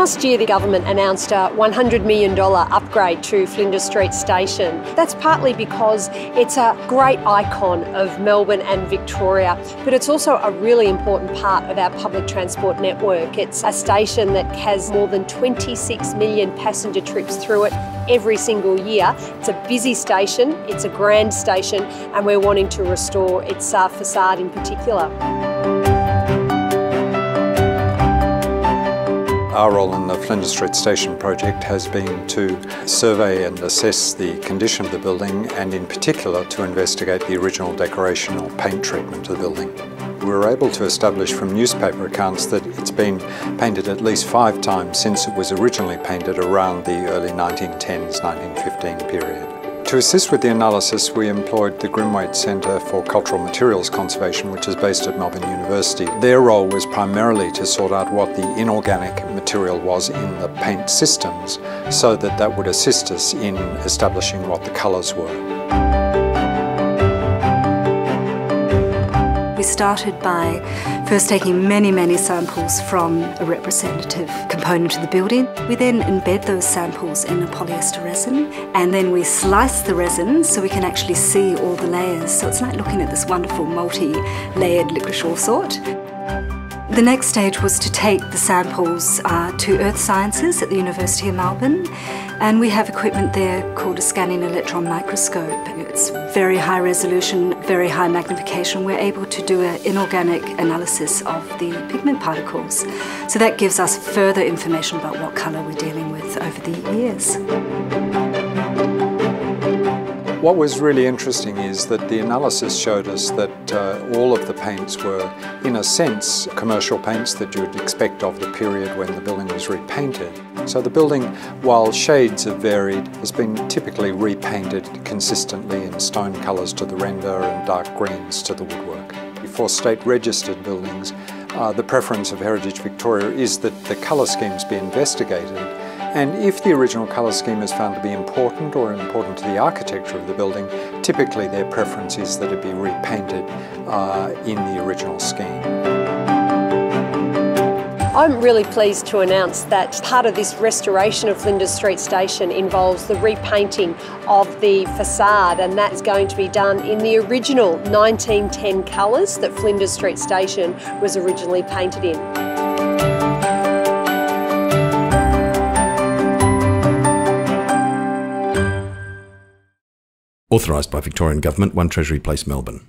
Last year the government announced a $100 million upgrade to Flinders Street Station. That's partly because it's a great icon of Melbourne and Victoria, but it's also a really important part of our public transport network. It's a station that has more than 26 million passenger trips through it every single year. It's a busy station, it's a grand station, and we're wanting to restore its facade in particular. Our role in the Flinders Street Station project has been to survey and assess the condition of the building, and in particular to investigate the original decoration or paint treatment of the building. We were able to establish from newspaper accounts that it's been painted at least 5 times since it was originally painted around the early 1910s, 1915 period. To assist with the analysis, we employed the Grimwaite Centre for Cultural Materials Conservation, which is based at Melbourne University. Their role was primarily to sort out what the inorganic material was in the paint systems, so that that would assist us in establishing what the colours were. We started by first taking many samples from a representative component of the building. We then embed those samples in a polyester resin, and then we slice the resin so we can actually see all the layers. So it's like looking at this wonderful multi-layered licorice ore sort. The next stage was to take the samples to Earth Sciences at the University of Melbourne, and we have equipment there called a scanning electron microscope. It's very high resolution, very high magnification. We're able to do an inorganic analysis of the pigment particles. So that gives us further information about what colour we're dealing with over the years. What was really interesting is that the analysis showed us that all of the paints were, in a sense, commercial paints that you would expect of the period when the building was repainted. So the building, while shades have varied, has been typically repainted consistently in stone colours to the render and dark greens to the woodwork. For state-registered buildings, the preference of Heritage Victoria is that the colour schemes be investigated, and if the original colour scheme is found to be important or important to the architecture of the building, typically their preference is that it be repainted in the original scheme. I'm really pleased to announce that part of this restoration of Flinders Street Station involves the repainting of the facade, and that's going to be done in the original 1910 colours that Flinders Street Station was originally painted in. Authorised by Victorian Government, 1 Treasury Place, Melbourne.